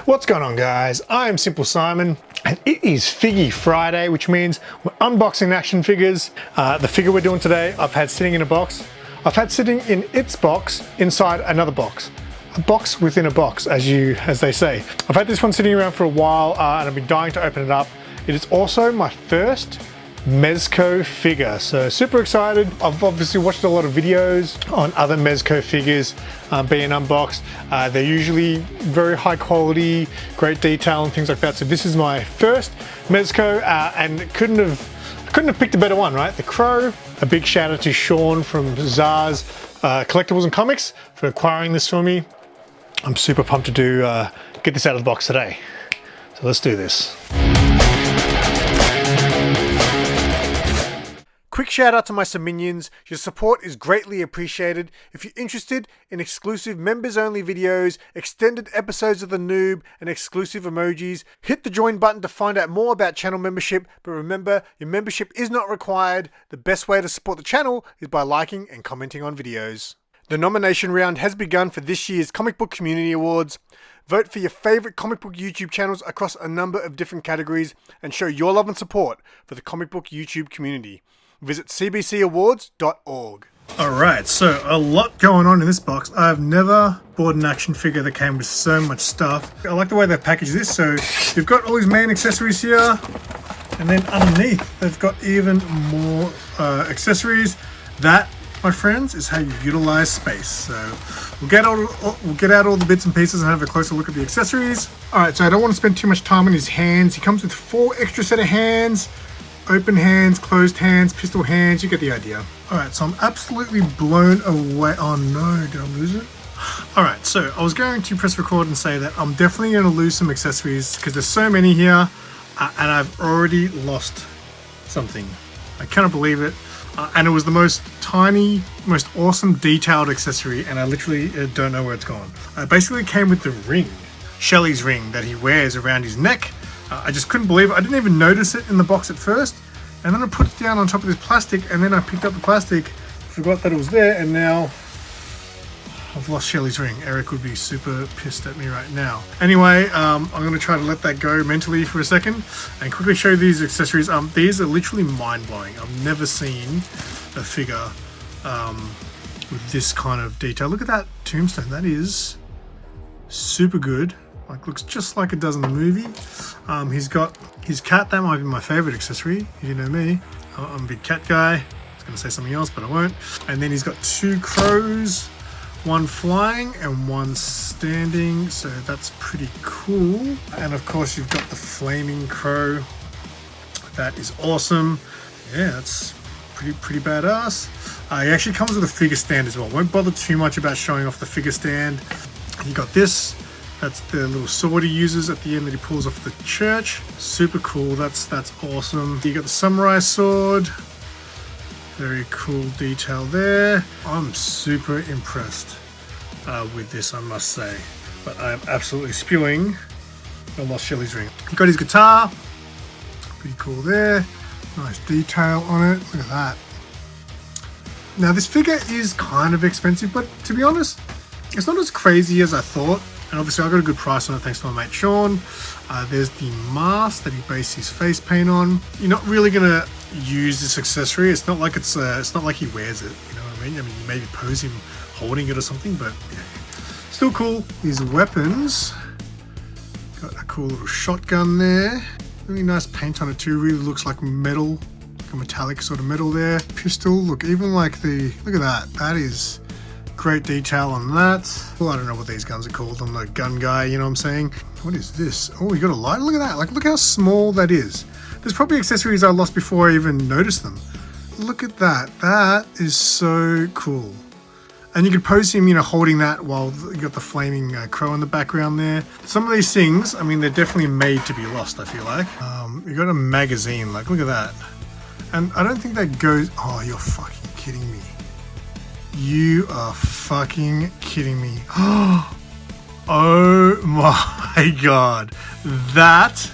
What's going on, guys? I am SimpleSimon and it is Figgy Friday, which means we're unboxing action figures. The figure we're doing today I've had sitting in a box. I've had sitting in its box inside another box. A box within a box, as they say. I've had this one sitting around for a while and I've been dying to open it up. It is also my first MEZCO figure, so super excited. I've obviously watched a lot of videos on other MEZCO figures being unboxed. They're usually very high quality, great detail and things like that. So this is my first MEZCO and couldn't have picked a better one, right? The Crow. A big shout out to Sean from Zars Collectibles and Comics for acquiring this for me. I'm super pumped to get this out of the box today. So let's do this. Quick shout out to my Minions. Your support is greatly appreciated. If you're interested in exclusive members only videos, extended episodes of The Noob, and exclusive emojis, hit the join button to find out more about channel membership. But remember, your membership is not required. The best way to support the channel is by liking and commenting on videos. The nomination round has begun for this year's Comic Book Community Awards. Vote for your favorite comic book YouTube channels across a number of different categories and show your love and support for the comic book YouTube community. Visit cbcawards.org. Alright, so a lot going on in this box. I've never bought an action figure that came with so much stuff. I like the way they've packaged this. So you've got all these main accessories here, and then underneath they've got even more accessories. That, my friends, is how you utilize space. So we'll get out all the bits and pieces and have a closer look at the accessories. Alright, so I don't want to spend too much time on his hands. He comes with 4 extra set of hands. Open hands, closed hands, pistol hands, you get the idea. Alright, so I'm absolutely blown away. Oh no, did I lose it? Alright, so I was going to press record and say that I'm definitely going to lose some accessories because there's so many here and I've already lost something. I cannot believe it. And it was the most tiny, most awesome detailed accessory and I literally don't know where it's gone. It basically came with the ring, Shelly's ring that he wears around his neck. I just couldn't believe it. I didn't even notice it in the box at first. And then I put it down on top of this plastic and then I picked up the plastic, forgot that it was there, and now I've lost Shelly's ring. Eric would be super pissed at me right now. Anyway, I'm going to try to let that go mentally for a second and quickly show you these accessories. These are literally mind-blowing. I've never seen a figure with this kind of detail. Look at that tombstone. That is super good. Like, looks just like it does in the movie. He's got his cat. That might be my favorite accessory. You know me. I'm a big cat guy. I was going to say something else, but I won't. And then he's got 2 crows, one flying and one standing. So that's pretty cool. And of course, you've got the flaming crow. That is awesome. Yeah, that's pretty badass. He actually comes with a figure stand as well. Won't bother too much about showing off the figure stand. You got this. That's the little sword he uses at the end that he pulls off the church. Super cool. That's awesome. You got the samurai sword. Very cool detail there. I'm super impressed with this, I must say. But I am absolutely spewing. I lost Shelly's ring. He got his guitar. Pretty cool there. Nice detail on it. Look at that. Now this figure is kind of expensive, but to be honest, it's not as crazy as I thought. And obviously I got a good price on it thanks to my mate Sean. There's the mask that he based his face paint on. You're not really gonna use this accessory. It's not like it's not like he wears it. You know what I mean? I mean, you maybe pose him holding it or something, but yeah, still cool. These weapons. Got a cool little shotgun there. Really nice paint on it too. Really looks like metal, like a metallic sort of metal there. Pistol. Look, even like look at that. That is great detail on that. Well, I don't know what these guns are called. I'm not a gun guy, you know what I'm saying? What is this? Oh, you got a light? Look at that. Like, look how small that is. There's probably accessories I lost before I even noticed them. Look at that. That is so cool. And you could pose him, you know, holding that while you got the flaming crow in the background there. Some of these things, I mean, they're definitely made to be lost, I feel like. You got a magazine, like, look at that. And I don't think that goes... Oh, you're fucking kidding me. You are fucking kidding me. Oh my god. That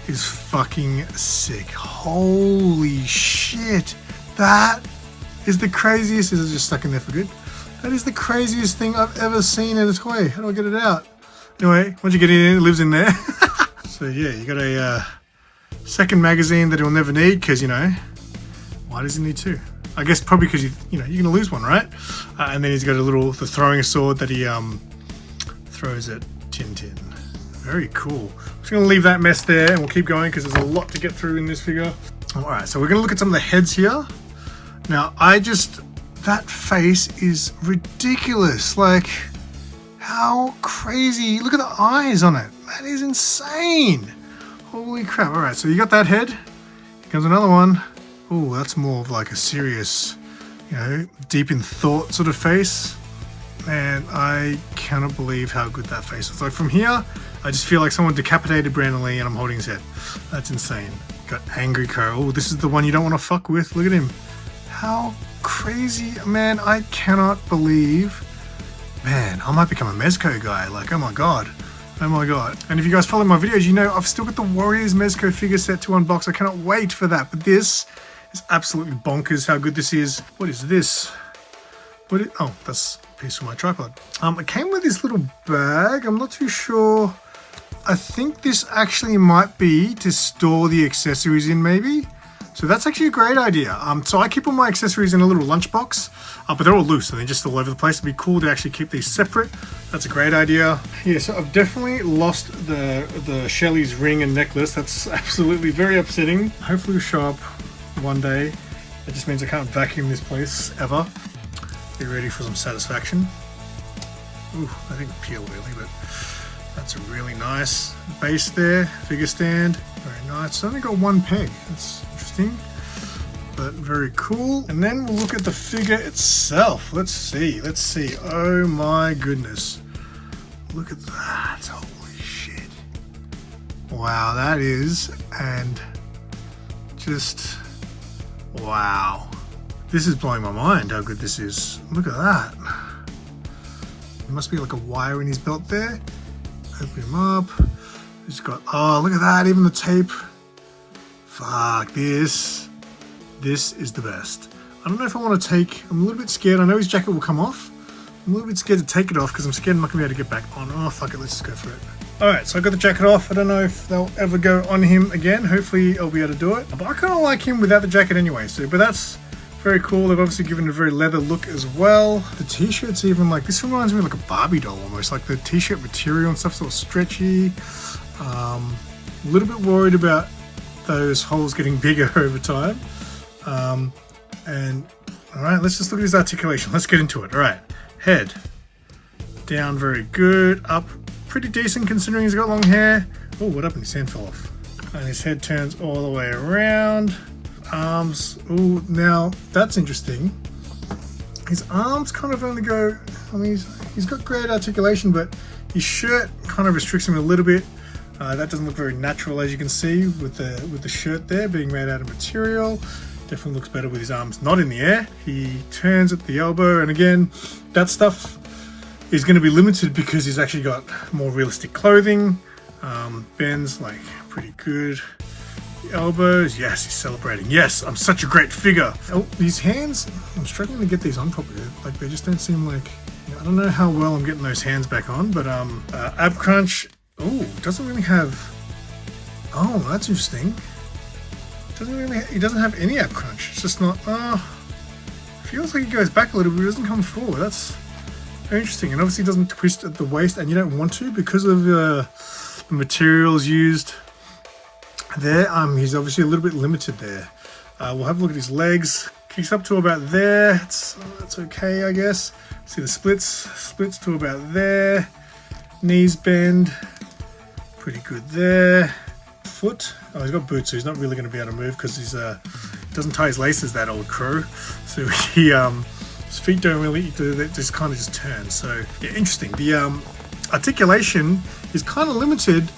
is fucking sick. Holy shit. That is the craziest. Is it just stuck in there for good? That is the craziest thing I've ever seen in a toy. How do I get it out? Anyway, once you get in, it lives in there. So yeah, you got a second magazine that he'll never need because, you know, why does he need two? I guess probably because you know you're gonna lose one, right? And then he's got the throwing sword that he throws at Tintin. Very cool. I'm just gonna leave that mess there and we'll keep going because there's a lot to get through in this figure. All right, so we're gonna look at some of the heads here. Now, that face is ridiculous. Like, how crazy! Look at the eyes on it. That is insane. Holy crap! All right, so you got that head. Here comes another one. Oh, that's more of like a serious, you know, deep in thought sort of face. Man, I cannot believe how good that face is. Like from here, I just feel like someone decapitated Brandon Lee and I'm holding his head. That's insane. Got Angry Crow. Oh, this is the one you don't want to fuck with. Look at him. How crazy. Man, I cannot believe. Man, I might become a MEZCO guy. Like, oh my god. Oh my god. And if you guys follow my videos, you know I've still got the Warriors MEZCO figure set to unbox. I cannot wait for that. But this is absolutely bonkers how good this is. What is this? Oh, that's a piece from my tripod. It came with this little bag. I'm not too sure. I think this actually might be to store the accessories in, maybe. So that's actually a great idea. So I keep all my accessories in a little lunchbox, but they're all loose and they're just all over the place. It'd be cool to actually keep these separate. That's a great idea. Yeah, so I've definitely lost the Shelly's ring and necklace. That's absolutely very upsetting. Hopefully it'll show up one day. It just means I can't vacuum this place ever. Be ready for some satisfaction. Ooh, I think peel really, but that's a really nice base there. Figure stand, very nice. It's only got one peg. That's interesting, but very cool. And then we'll look at the figure itself. Let's see. Oh my goodness. Look at that. Holy shit. Wow, that is, and just, wow. This is blowing my mind how good this is. Look at that. There must be like a wire in his belt there. Open him up. He's got, oh, look at that, even the tape. Fuck, this is the best. I don't know if I want to take, I'm a little bit scared. I know his jacket will come off. I'm a little bit scared to take it off because I'm scared I'm not going to be able to get back on. Oh, fuck it, let's just go for it. Alright, so I got the jacket off. I don't know if they'll ever go on him again. Hopefully I'll be able to do it. But I kind of like him without the jacket anyway. So, but that's very cool. They've obviously given it a very leather look as well. The t-shirt's even like, this reminds me of like a Barbie doll almost. Like the t-shirt material and stuff's all stretchy. A little bit worried about those holes getting bigger over time. And alright, let's just look at his articulation. Let's get into it. Alright, head. Down very good. Up pretty decent considering he's got long hair. Oh, what happened? His hand fell off. And his head turns all the way around. Arms, oh, now that's interesting. His arms kind of only go, I mean, he's got great articulation, but his shirt kind of restricts him a little bit. That doesn't look very natural, as you can see, with the shirt there being made out of material. Definitely looks better with his arms not in the air. He turns at the elbow, and again, that stuff is going to be limited because he's actually got more realistic clothing. Bends like pretty good. Elbows, yes, he's celebrating. Yes, I'm such a great figure. Oh, these hands, I'm struggling to get these on properly. Like they just don't seem like, I don't know how well I'm getting those hands back on, but ab crunch, oh, doesn't really have, oh, that's interesting. He doesn't have any ab crunch. It's just not, feels like he goes back a little bit, but he doesn't come forward. That's very interesting. And obviously doesn't twist at the waist, and you don't want to because of the materials used there. He's obviously a little bit limited there. We'll have a look at his legs. Kicks up to about there. That's okay, I guess. See the splits to about there. Knees bend, pretty good there. Foot, oh, he's got boots, so he's not really going to be able to move because he's doesn't tie his laces, that old crow. So he his feet don't really do that, just kind of just turn. So yeah, interesting. The articulation is kind of limited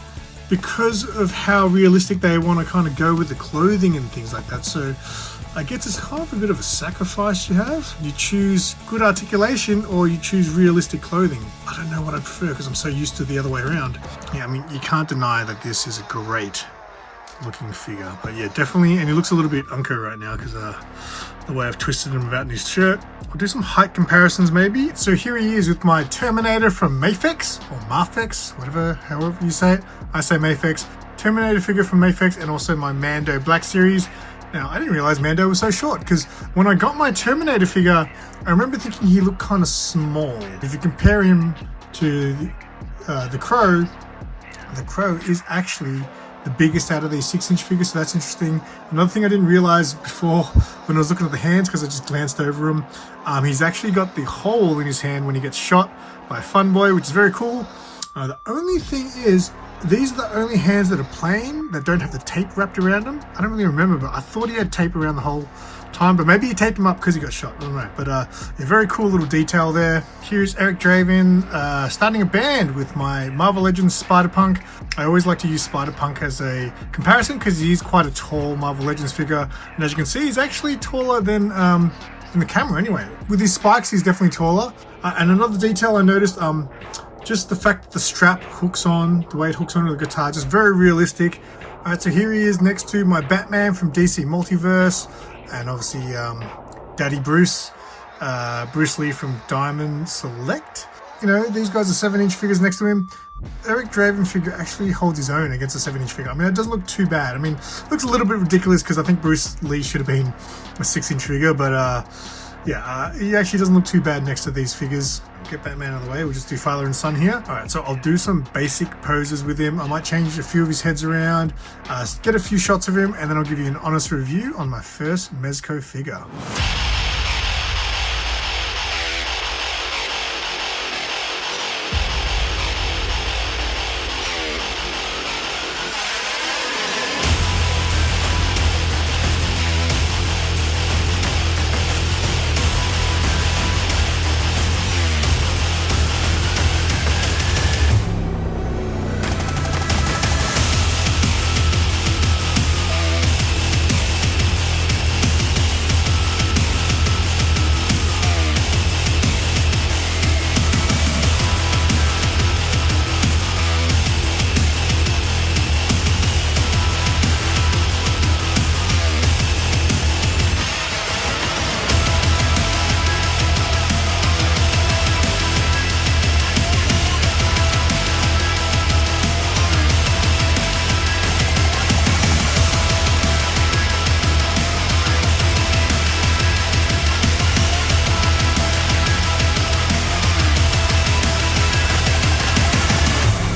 because of how realistic they want to kind of go with the clothing and things like that. So I guess it's kind of a bit of a sacrifice you have. You choose good articulation or you choose realistic clothing. I don't know what I prefer because I'm so used to the other way around. Yeah, I mean, you can't deny that this is a great looking figure. But yeah, definitely, and he looks a little bit unco right now because the way I've twisted him about in his shirt. I'll do some height comparisons maybe. So here he is with my Terminator from Mafex, or Marfex, whatever, however you say it. I say Mafex. Terminator figure from Mafex, and also my Mando Black Series. Now, I didn't realize Mando was so short, because when I got my Terminator figure, I remember thinking he looked kind of small. If you compare him to the Crow is actually the biggest out of these 6-inch figures, so that's interesting. Another thing I didn't realize before when I was looking at the hands, because I just glanced over him, he's actually got the hole in his hand when he gets shot by Funboy, which is very cool. The only thing is, these are the only hands that are plain, that don't have the tape wrapped around them. I don't really remember, but I thought he had tape around the whole time, but maybe he taped him up because he got shot. I don't know, but a very cool little detail there. Here's Eric Draven starting a band with my Marvel Legends Spider-Punk. I always like to use Spider-Punk as a comparison because he's quite a tall Marvel Legends figure, and as you can see, he's actually taller than in the camera anyway. With his spikes, he's definitely taller. And another detail I noticed, just the fact that the strap hooks on, the way it hooks onto the guitar, just very realistic. Alright, so here he is next to my Batman from DC Multiverse, and obviously Daddy Bruce, Bruce Lee from Diamond Select. You know, these guys are 7-inch figures next to him. Eric Draven figure actually holds his own against a 7-inch figure. I mean, it doesn't look too bad. I mean, it looks a little bit ridiculous because I think Bruce Lee should have been a 6-inch figure, but yeah, he actually doesn't look too bad next to these figures. Get Batman out of the way, we'll just do father and son here. Alright, so I'll do some basic poses with him. I might change a few of his heads around, get a few shots of him, and then I'll give you an honest review on my first MEZCO figure.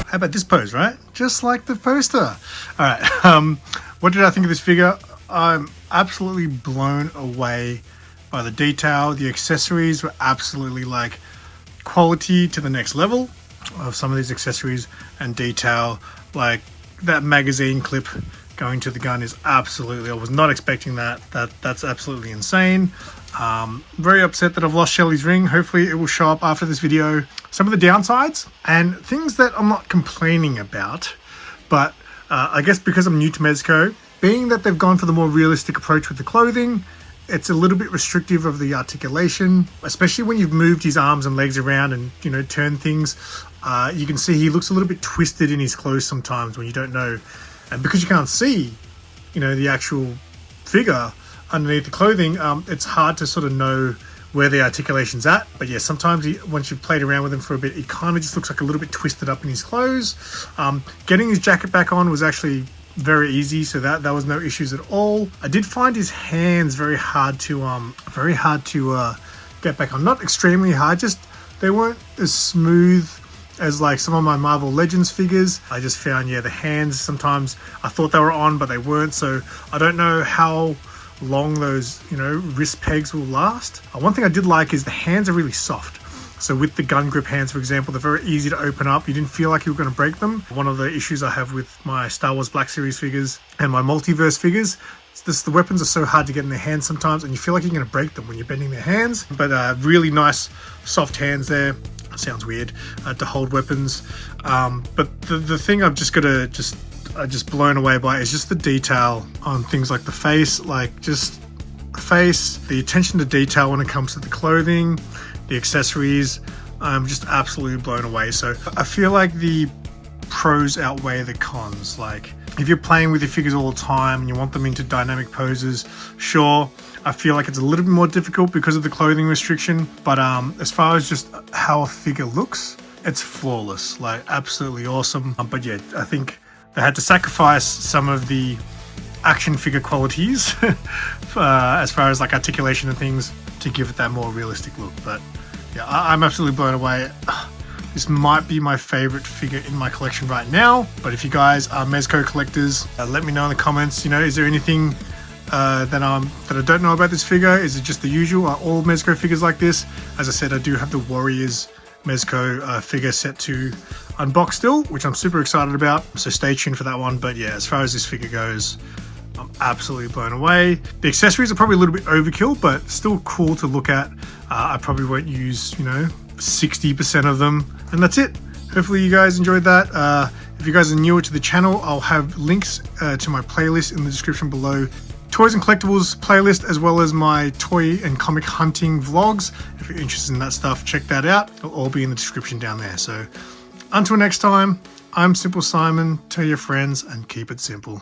How about this pose, right? Just like the poster. All right, what did I think of this figure? I'm absolutely blown away by the detail. The accessories were absolutely like quality to the next level of some of these accessories and detail. Like that magazine clip going to the gun is absolutely, I was not expecting that. That's absolutely insane. Very upset that I've lost Shelly's ring. Hopefully it will show up after this video. Some of the downsides and things that I'm not complaining about, but I guess because I'm new to MEZCO, being that they've gone for the more realistic approach with the clothing, it's a little bit restrictive of the articulation, especially when you've moved his arms and legs around and, you know, turned things. You can see he looks a little bit twisted in his clothes sometimes when you don't know. And because you can't see, you know, the actual figure underneath the clothing, it's hard to sort of know where the articulation's at. But yeah, sometimes once you've played around with him for a bit, he kind of just looks like a little bit twisted up in his clothes. Getting his jacket back on was actually very easy, so that was no issues at all. I did find his hands very hard to get back on. Not extremely hard, just they weren't as smooth as like some of my Marvel Legends figures. I just found, yeah, the hands, sometimes I thought they were on, but they weren't. So I don't know how long those, you know, wrist pegs will last. One thing I did like is the hands are really soft. So with the gun grip hands, for example, they're very easy to open up. You didn't feel like you were going to break them. One of the issues I have with my Star Wars Black Series figures and my Multiverse figures, the weapons are so hard to get in their hands sometimes, and you feel like you're going to break them when you're bending their hands. But really nice soft hands there. Sounds weird to hold weapons. But the thing I'm just blown away by is just the detail on things like the face, like just the face, the attention to detail when it comes to the clothing, the accessories. I'm just absolutely blown away. So I feel like the pros outweigh the cons. Like If you're playing with your figures all the time and you want them into dynamic poses, sure. I feel like it's a little bit more difficult because of the clothing restriction, but as far as just how a figure looks, it's flawless, like absolutely awesome. But yeah, I think they had to sacrifice some of the action figure qualities as far as like articulation and things to give it that more realistic look. But yeah, I'm absolutely blown away. This might be my favorite figure in my collection right now, but if you guys are MEZCO collectors, let me know in the comments, you know, is there anything that I don't know about this figure? Is it just the usual? Are all MEZCO figures like this? As I said, I do have the Warriors MEZCO figure set to unbox still, which I'm super excited about, so stay tuned for that one. But yeah, as far as this figure goes, I'm absolutely blown away. The accessories are probably a little bit overkill, but still cool to look at. I probably won't use, you know, 60% of them, and that's it. Hopefully you guys enjoyed that. If you guys are newer to the channel, I'll have links to my playlist in the description below. Toys and collectibles playlist, as well as my toy and comic hunting vlogs. If you're interested in that stuff, check that out. It'll all be in the description down there. So until next time, I'm SimpleSimon. Tell your friends and keep it simple.